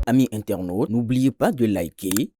Amis internautes, n'oubliez pas de liker,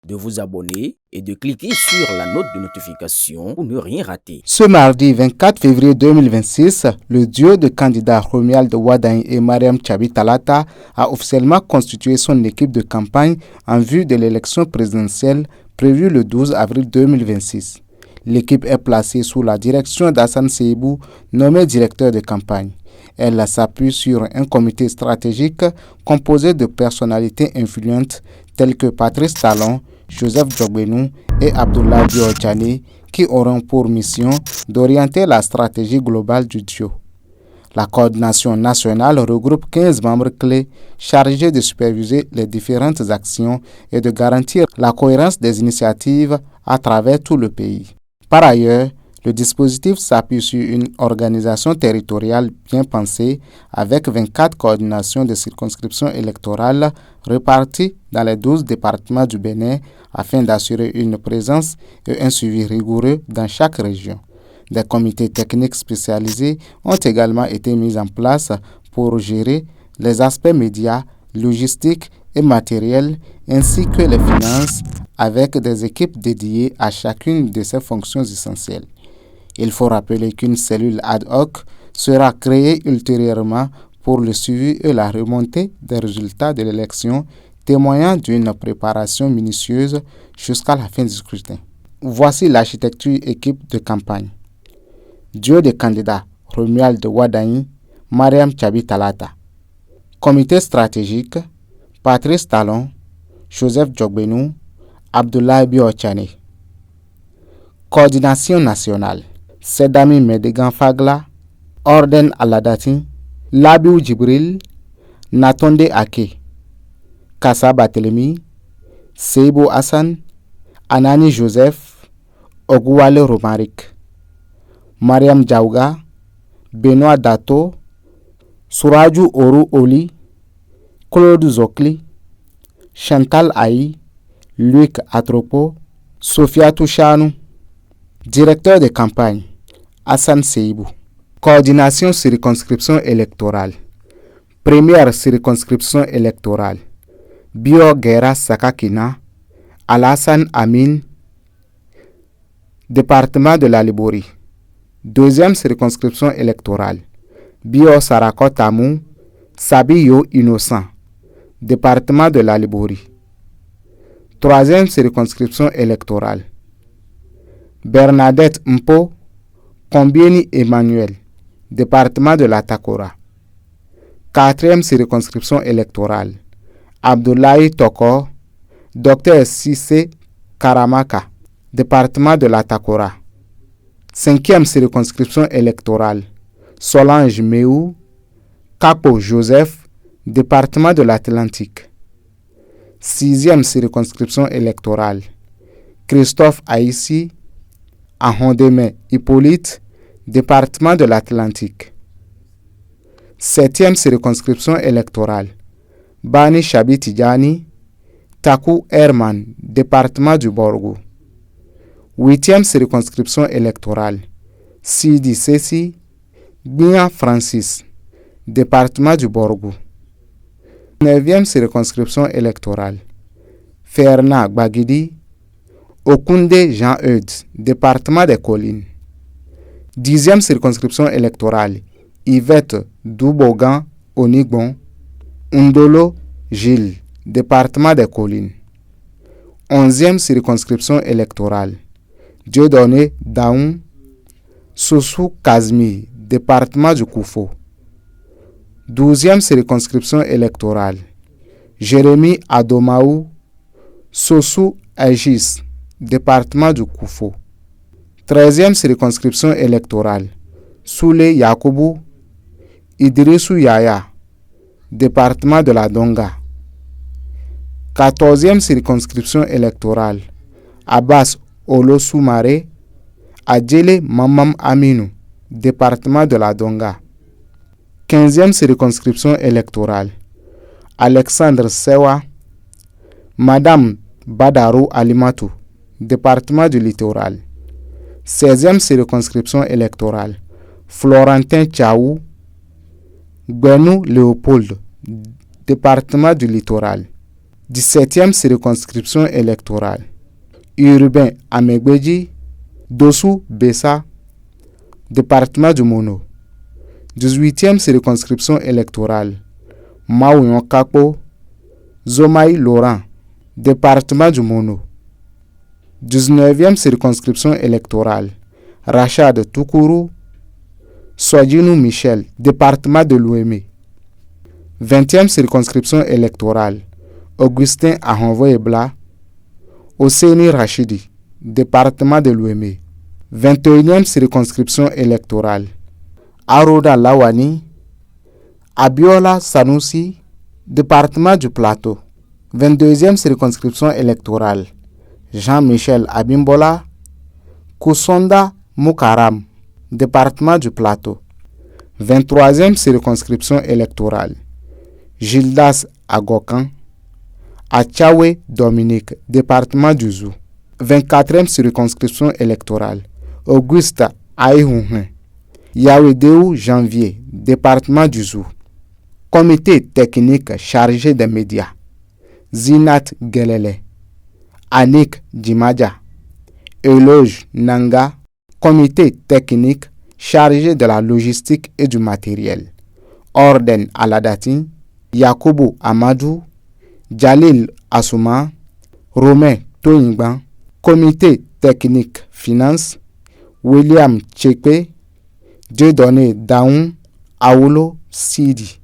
de vous abonner et de cliquer sur la note de notification pour ne rien rater. Ce mardi 24 février 2026, le duo de candidats Romuald Wadagne et Mariam Tchabi Talata a officiellement constitué son équipe de campagne en vue de l'élection présidentielle prévue le 12 avril 2026. L'équipe est placée sous la direction d'Hassan Seibou, nommé directeur de campagne. Elle s'appuie sur un comité stratégique composé de personnalités influentes telles que Patrice Talon, Joseph Djogbenou et Abdoulaye Diotchane, qui auront pour mission d'orienter la stratégie globale du duo. La coordination nationale regroupe 15 membres clés chargés de superviser les différentes actions et de garantir la cohérence des initiatives à travers tout le pays. Par ailleurs, le dispositif s'appuie sur une organisation territoriale bien pensée avec 24 coordinations de circonscriptions électorales réparties dans les 12 départements du Bénin afin d'assurer une présence et un suivi rigoureux dans chaque région. Des comités techniques spécialisés ont également été mis en place pour gérer les aspects médias, logistiques et matériels ainsi que les finances avec des équipes dédiées à chacune de ces fonctions essentielles. Il faut rappeler qu'une cellule ad hoc sera créée ultérieurement pour le suivi et la remontée des résultats de l'élection, témoignant d'une préparation minutieuse jusqu'à la fin du scrutin. Voici l'architecture équipe de campagne. Duo de candidats Romuald Wadagne, Mariam Tchabi Talata. Comité stratégique Patrice Talon, Joseph Djogbenou, Abdoulaye Diotchane. Coordination nationale Sedami Medegan Fagla, Orden Aladati, Labiou Djibril, Natonde Ake, Kassa Barthélémy, Seibou Hassan, Anani Joseph, Ogouale Romaric, Mariam Diaouga, Benoît Dato, Sourajou Oru Oli, Claude Zokli, Chantal Aï, Luc Atropo, Sophia Touchanou. Directeur de campagne Hassan Seibou. Coordination circonscription électorale. Première circonscription électorale Bio Guerra Sakakina, Alassane Amin, département de la Liborie. Deuxième circonscription électorale Bio Sarakot Tamou, Sabiyo Innocent, département de la Liborie. Troisième circonscription électorale Bernadette Mpo, Combieni Emmanuel, département de la Takora. Quatrième circonscription électorale Abdoulaye Toko, Dr Sissé Karamaka, département de la Takora. Cinquième circonscription électorale Solange Meou, Capo Joseph, département de l'Atlantique. Sixième circonscription électorale Christophe Aïssi, Ahondeme Hippolyte, département de l'Atlantique. Septième circonscription électorale Bani Chabi Tidjani, Takou Herman, département du Borgo. Huitième circonscription électorale Sidi Sessi, Bia Francis, département du Borgo. Neuvième circonscription électorale Ferna Gbagidi, Okoundé Jean-Eudes, département des Collines. Dixième circonscription électorale Yvette Doubogan Onigbon, Ndolo Gilles, département des Collines. Onzième circonscription électorale Dieudonné Daoun, Sossou Kazmi, département du Koufo. Douzième circonscription électorale Jérémy Adomaou, Sossou Aegis, département du Koufo. 13e circonscription électorale Soulé Yakoubou, Idrissou Yaya, département de la Donga. 14e circonscription électorale Abbas Olosoumare, Adjele Mamam Aminou, département de la Donga. 15e circonscription électorale Alexandre Sewa, Madame Badarou Alimatou, département du Littoral. 16e circonscription électorale Florentin Tchaou, Gbenou Léopold, département du Littoral. 17e circonscription électorale. Urbain Amegbeji, Dossou Bessa, département du Mono. 18e circonscription électorale. Maouyon Kakpo, Zomaï Laurent, département du Mono. 19e circonscription électorale. Rachad Toukourou, Soadjinou Michel, département de l'Ouémé. 20e circonscription électorale. Augustin Ahonvoyebla, Osseni Rachidi, département de l'Ouémé. 21e circonscription électorale. Aroda Lawani, Abiola Sanoussi, département du Plateau. 22e circonscription électorale. Jean-Michel Abimbola, Koussonda Moukaram, département du Plateau. 23e circonscription électorale. Gildas Agokan, Achawe Dominique, département du Zou. 24e circonscription électorale. Auguste Aïhouhin, Yaoudéou Janvier, département du Zou. Comité technique chargé des médias. Zinat Gelele, Anik Djimadja, Eloge Nanga, comité technique chargé de la logistique et du matériel. Orden Aladatin, Yakubu Amadou, Jalil Assouma, Romain Toyingban, comité technique finance, William Tchekpe, Dieudonné Daoun, Aoulo Sidi.